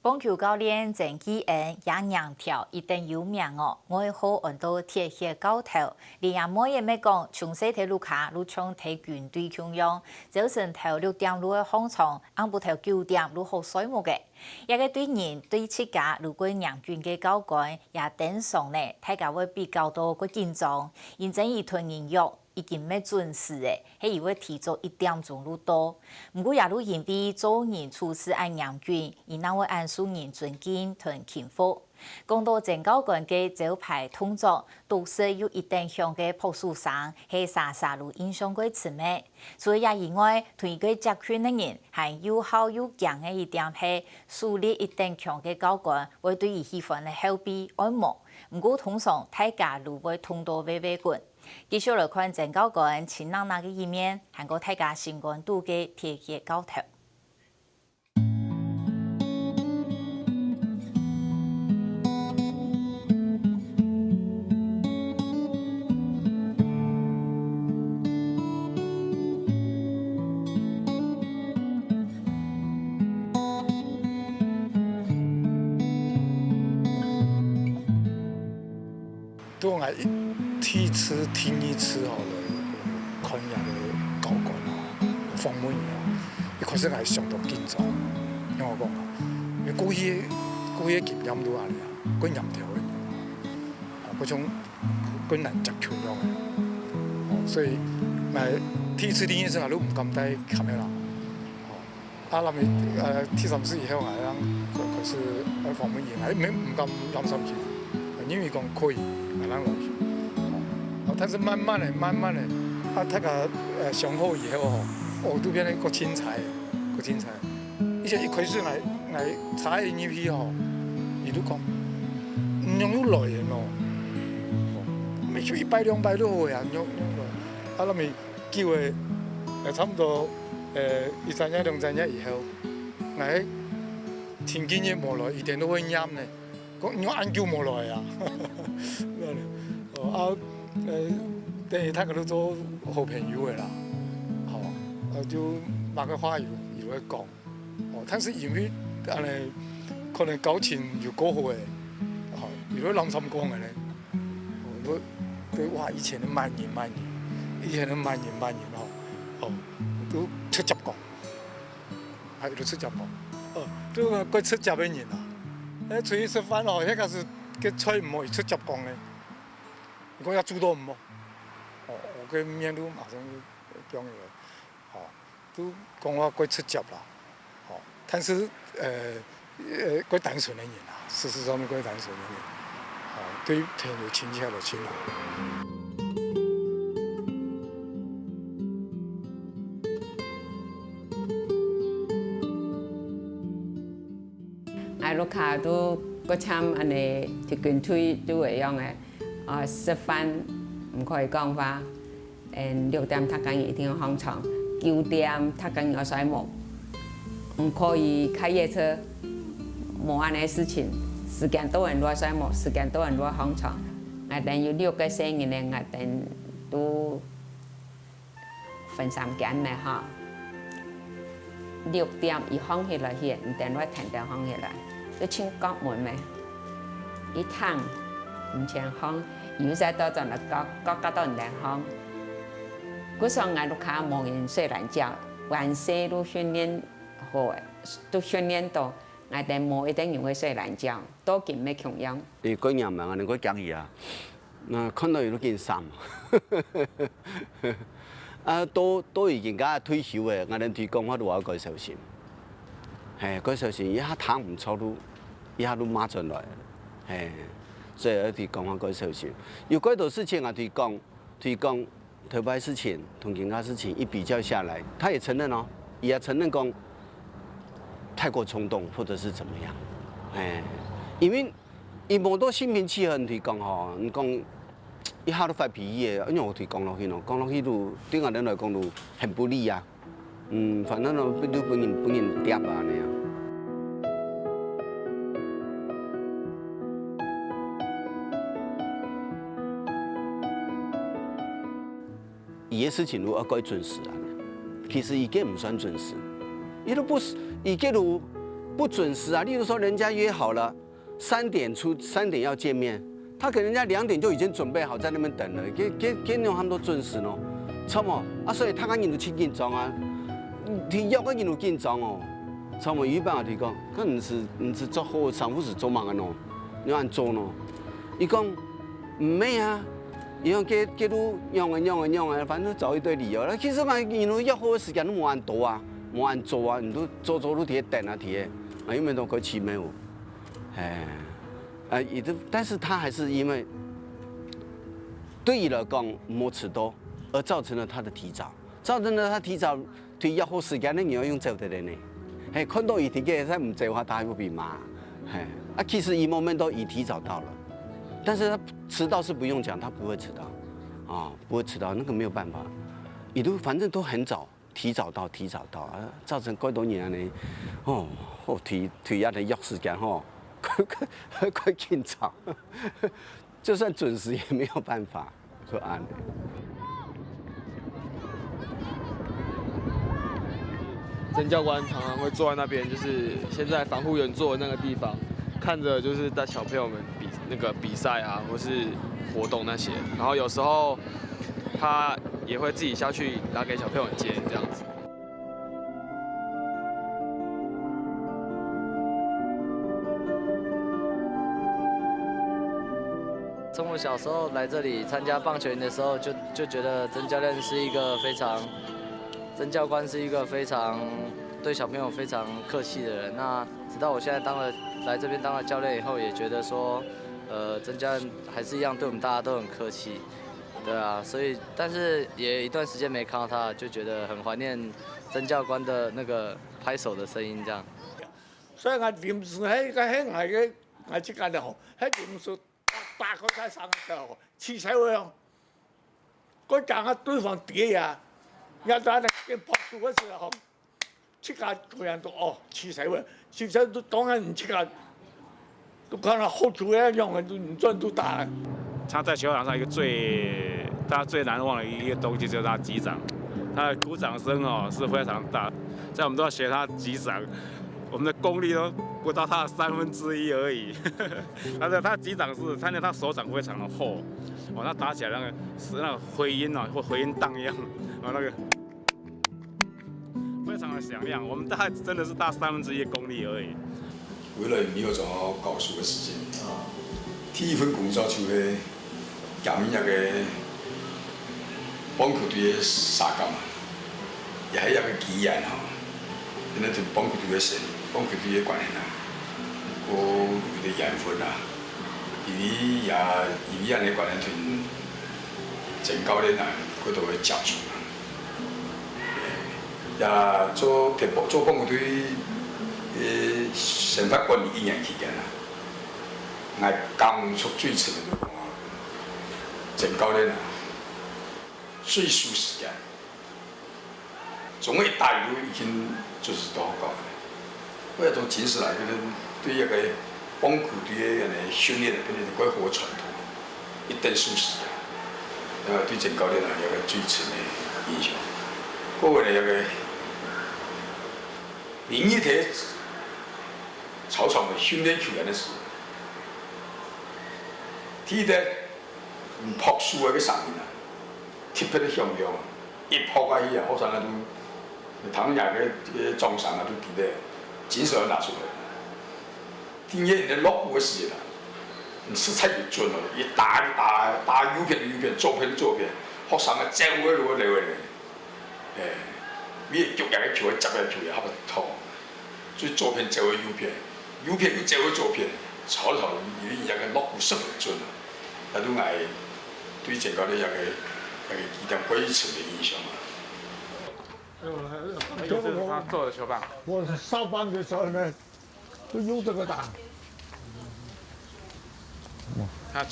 棒球教练郑基恩也强调一定有名哦，爱好很多铁血高头，连也冇嘢咩讲，从小睇卢卡卢冲睇军队强样，早晨头6点路嘅放床，晏晡头9点路好睡梦嘅。一个对人对自家如果杨军嘅教官也顶上呢，大家会比较多个紧张，认真一团人约。已经咩准时诶，係以為提早1點鐘路到。不過也都因為做人處事按嚴謹，而那會按數人尊敬同kind福。講到政教官嘅招牌動作，都是有一定向嘅朴樹生係沙沙路印象嘅詞咩？除也以外，對個集訓嘅人係有效有強嘅一點係樹立一定強嘅教官，會對伊喜歡嘅後備愛慕。不過通常大家都會通到微微滾。繼續來看政教官前兩日嘅一面，韓國大家新冠度嘅鐵血教頭。都我第一次聽一次後來看人嘅教官訪問一開始係相當緊張，因為我講啊，因為嗰啲經驗都係啊，嗰任條嘅，嗰種嗰難集團樣嘅，所以咪第一次聽一次我都唔敢帶卡梅拉，啊，那麼第三次以後係開始訪問人，係唔敢諗上去，因為講可以。讓落去，但是慢慢的，大家上好以後都變得個精彩，個精彩。而且一開始我踩入去伊都講唔用來嘅咯，咪就100、200都好呀，用來。那咪叫佢差唔多1、3日、2、3日以後，我天經嘢冇來，一點都會啱呢。講用研究冇來呀。等於他哋都做好朋友嘅啦，就馬個話又會講，但是因為可能交情又過好嘅，如果諗心講嘅咧，都話以前嘅萬年，以前嘅萬年都出閘講，係都出閘講，都個出閘嘅人啊，出去食飯一開始嘅菜唔可以出閘講咧。如果要煮到唔好，我嘅面都馬上就講咗，都講我佢出閘啦，但是佢單純嘅人啊，事實上面佢單純嘅人，對朋友親切就親啦。我ลูกค้า都個參安尼鐵拳推都會用嘅。食飯唔可以講話，6點他講一定要上床，9點他講要睡夢，唔可以開夜車，冇安尼事情。時間到人都睡夢，時間到人都上床。我哋有6個成員咧，我哋都分3間咧嚇。6點一放起來去，唔等我10點放起來，都清覺門咩？一趟唔前放。有時到陣嚟搞到人哋行，嗰時候我ลูกค้า冇人睡懶覺，晚上都訓練好，都訓練到我哋冇一定要會睡懶覺，多見咩強樣。你嗰人咪我哋嗰講嘢啊，嗱看到佢都件衫，都已經家退休嘅，我哋提供我都話改壽險，係改壽險一下談唔錯都，一下都馬上來，係。所以要提供下改壽險，有幾多事情啊提供特別事情同其他事情一比較下來，他也承認哦，也承認講太過衝動或者是怎麼樣，因為伊冇多心平氣和提供吼，你講一下都發脾氣嘅，因為我提講落去咯，講落去都對我哋來講都很不利啊，反正都不人掂啊那樣。伊嘅事情都要該準時啊，其實伊個唔算準時，伊都不是，伊個都不准时啊。例如说，人家约好了3点要见面，他给人家2点就已经准备好在那边等了，给那他们都准时咯。错冇啊，所以他讲人就真紧张啊，提约个人就紧张哦。错冇，一般话提讲，佢唔是做好上副是做忙嘅咯，你按做咯。伊讲唔咩啊。伊讲给你用啊，反正找一堆理由。其实嘛，因为约好的时间都冇按到啊，冇按做啊，你都做都提等啊提，啊因为都过期没有，也都，但是他还是因为对伊来讲冇迟到，而造成了他的提早，造成了他提早对约好时间呢，你要用走的人呢，看到伊提嘅，他唔走的话，他还会被骂，其实伊moment都已提早到了。但是他迟到是不用讲，他不会迟到，不会迟到，那个没有办法，也都反正都很早，提早到啊，造成quite多年呢，提压的约时间快紧张，就算准时也没有办法，说安。曾教官常常会坐在那边，就是现在防护员坐的那个地方，看着就是带小朋友们比赛啊，或是活动那些，然后有时候他也会自己下去打给小朋友接这样子。从我小时候来这里参加棒球营的时候，就觉得曾教官是一个非常对小朋友非常客气的人。那直到我现在来这边当了教练以后，也觉得说，曾教练还是一样对我们大家都很客气，对啊，所以但是也一段时间没看到他，就觉得很怀念曾教官的那个拍手的声音这样。所以我念书喺個我即間就好，喺念書大個才上嘅好，黐細喎，嗰陣啊對方跌啊，一打嚟嘅拍數嗰時候，即刻個人都黐細喎，黐細都當然唔即刻。都看到后主要用的都你赚都大了。他在球场上大家最难忘的一个东西就是他击掌，他的鼓掌声是非常大，在我们都要学他击掌，我们的功力都不到他的1/3而已。他击掌是，他手掌非常的厚，他打起来那个回音会回音荡漾，那个非常的响亮。我们大概真的是大1/3的功力而已。为了没有找到搞书的时间，第一份工作就是检那个棒球队的沙काम，也係一個機緣嚇，因為同棒球隊嘅事，棒球隊嘅關係啦，有啲緣分啦，伊安尼關係同曾教練啊，佢都會接觸啦，也做棒球隊。先發管理1年期間啦，我剛出最遲嘅就講曾教練啊，最輸時間，總會大陸已經就是多高嘅，為咗展示來，佢哋對一個棒球隊嘅人嘅訓練，佢哋改好傳統，一定輸時間，對曾教練啊有個最深嘅印象。嗰個呢有個另一條。草場嘅訓練球員嘅時，睇得唔樸素嘅上面啊，特別嘅向陽，一撲啊去啊，學生啊都，唐人嘅裝上啊都記得，經常拿出來。點解人哋落伍嘅時啊，食材越準咯，一打油片，做片，學生啊正會攞嚟嘅，咩腳人嘅球啊，執嘅球啊，合唔妥，所以做片就係油片。油片又做做片，炒伊個落伍10分準啊，那都係對曾教練一個幾點鬼深的印象啊。就是他做的球棒。我上班的時候呢，都用這個打。他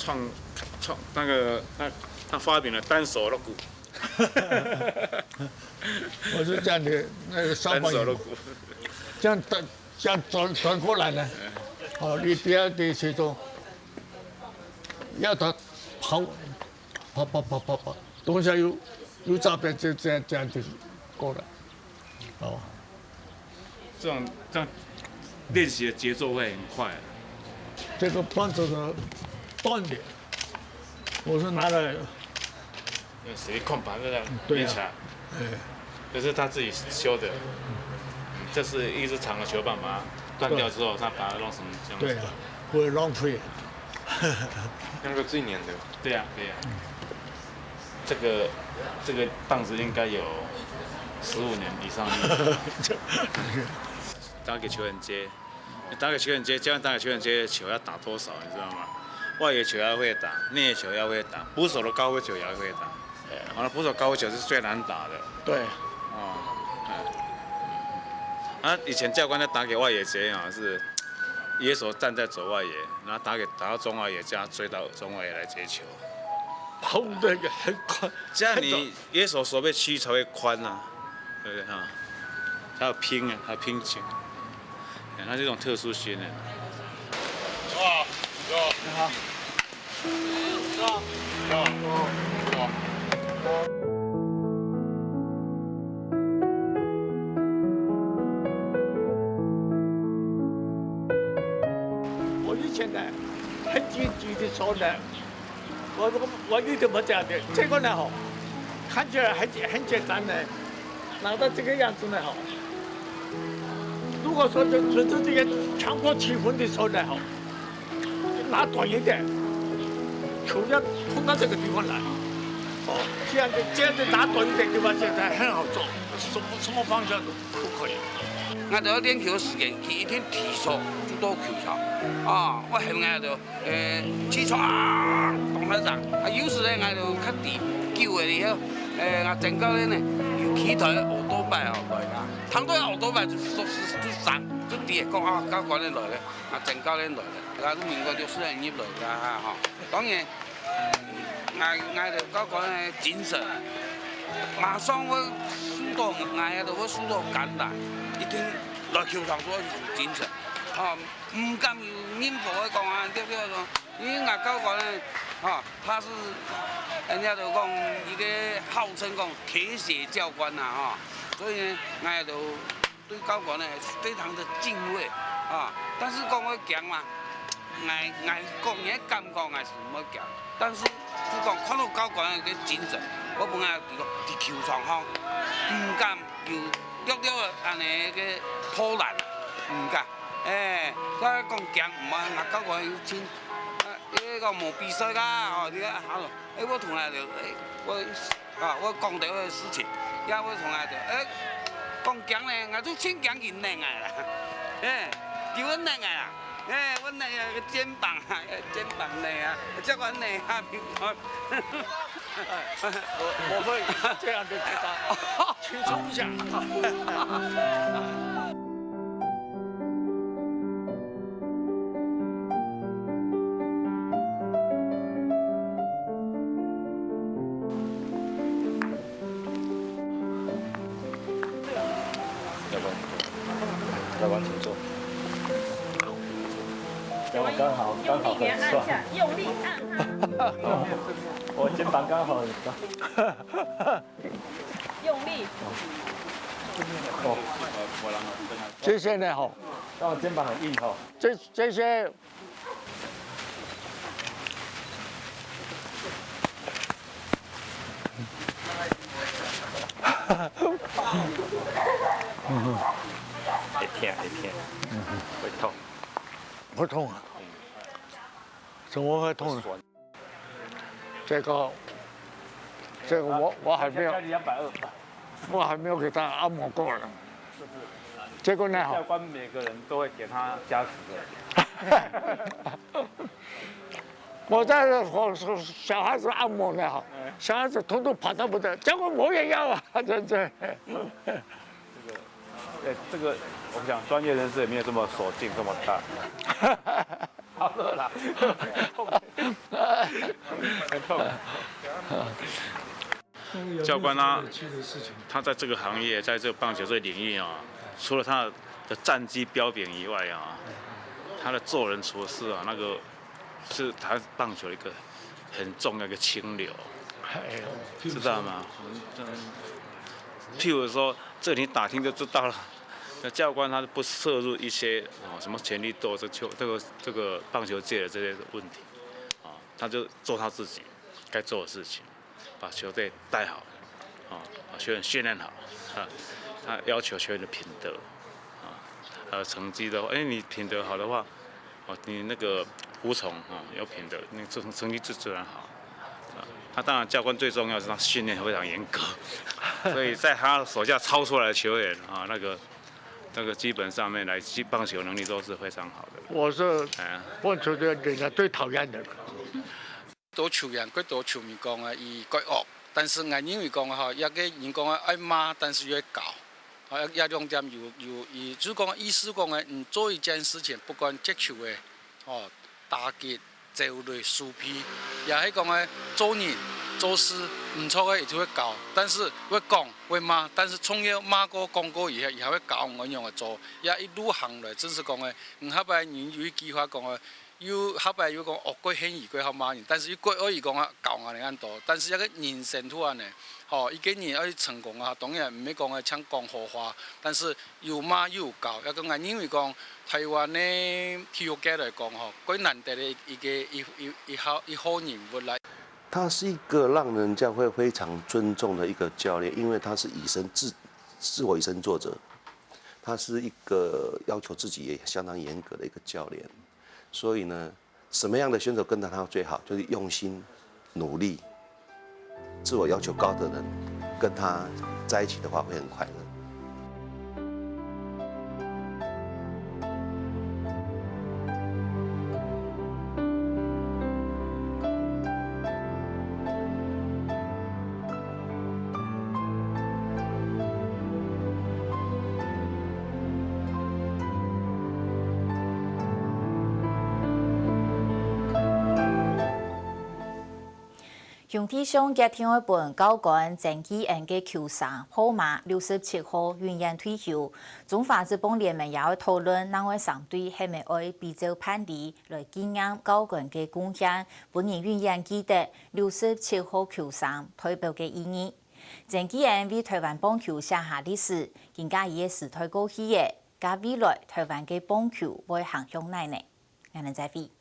他發明了單手落鼓。我是這樣的，那個上班有，這樣轉過來呢，你第二的時候，要他跑，等下有照片這樣就過了，這樣练习的节奏会很快。这个棒子的断点，我是拿来用实力控盘这样对啊练起来，这是他自己修的。这是一直长的球棒，把它断掉之后，他把它弄成这样子。对啊，不会浪费。那个最黏的。对呀，对呀。这个棒子应该有15年以上了。打给球员接，打给球员接，这样打给球员接，球要打多少，你知道吗？外野球要会打，内野球要会打，捕手的高飞球也要会打。完了，捕手高飞球是最难打的。对。以前教官在打给外野接啊，是野手站在左外野，然后打到中外野，叫他追到中外野来接球。轰那个很快，这样你野手手背区域才会宽啊，对不对哈？还有拼啊，还有拼球，它这种特殊训练。哇，你好。我以前呢，很积极的说呢，我一直不这样的。这个呢哈，看起来很简单的，拿到这个样子呢哈。如果说这个强迫气氛的时候呢哈，拿短一点，球要碰到这个地方来。这样的拿短一点地方现在很好做，什么方向都可以。我哋练球时间，佢一天提速就到球场，我后面就起床动得上，有时咧我就较低叫嘅以後，我正教練呢要起台學多擺來噶，躺到學多擺就上就跌講教官咧來咧，正教練來咧，我都民國60年入來噶嚇，當然我就教官咧精神，馬上我輸到我就輸到簡單。一定來球場所精神，唔敢有任何嘅講對不對？因為我教官咧，他是人家就講一個號稱講鐵血教官呐，所以呢，我就對教官呢非常的敬畏，但是講我強嘛，我講嘢感覺我是唔會強，但是就講看到教官嘅精神，我本來喺球場上唔敢有。喐安尼個拖爛，唔敢，佢講強唔係，我教官要簽，呢個冇比賽㗎，你啊考慮，我同佢就，我講到嘅事情，我同佢就，講強咧，我都簽強佢靚啊啦，叫我靚啊，我靚啊個肩膀靚啊，這個靚啊，我会这样的给他轻松一下。教官，请坐。刚好很帅。用力按哈。我肩膀刚好很大。用力。这些呢哈，但我肩膀很硬哈。这些。会痛，会痛。不痛啊？怎么会痛呢？这个我还没有，我还没有给他按摩过呢。这个呢，教官每个人都会给他加持的。我在小孩子按摩呢，小孩子统统跑到不得，结果我也要啊，这。这个，我们讲专业人士也没有这么手劲这么大。好热啦，很痛。教官他在这个行业，在这个棒球这个领域啊，除了他的战绩彪炳以外啊，他的做人处事啊，那个是他棒球一个很重要的清流，知道吗？譬如说，这你打听就知道了。那教官他不涉入一些什么权力斗争这个棒球界的这些问题，他就做他自己该做的事情，把球队带好，把球员训练好，他要求球员的品德，成绩的话，你品德好的话，你那个服从有品德，你成绩自然好。他当然教官最重要是他训练非常严格，所以在他手下操出来的球员那个基本上面来棒球能力都是非常好的。我是棒球队人家最讨厌的。多球员，佢多球迷讲啊，伊改恶，但是我认为讲一个人讲爱骂，但是要教，一两点伊就是讲意思讲做一件事情，不管接球的，打击。这类输批，也係講做人做事唔錯嘅，亦都會教。但是會講會罵，但是從要罵過講過以後，以後會教我樣嘅做，也一路行來，就是講唔後邊人有計劃講要後邊要講惡鬼輕易鬼好罵人，但是要鬼可以講教我哋咁多，但是一個人生突然呢，一個人要成功當然唔係講搶講好話，但是又罵又教，一個我認為講。台灣的體育界來講，最難得的一號人物來。他是一個讓人家會非常尊重的一個教練，因為他是自我以身作則，他是一個要求自己也相當嚴格的一個教練。所以呢，什麼樣的選手跟着他最好，就是用心、努力、自我要求高的人，跟他在一起的話會很快樂。兄弟兄嘅天一本高官郑基恩嘅球场號碼67號永遠退休，中華職棒聯盟也會討論哪位上隊係咪愛比照判例來紀念高官嘅貢獻，本年永遠記得67號球場代表嘅意義。郑基恩為台灣棒球寫下歷史，更加以時代過去嘅，加未來台灣嘅棒球會行向哪呢？我哋再會。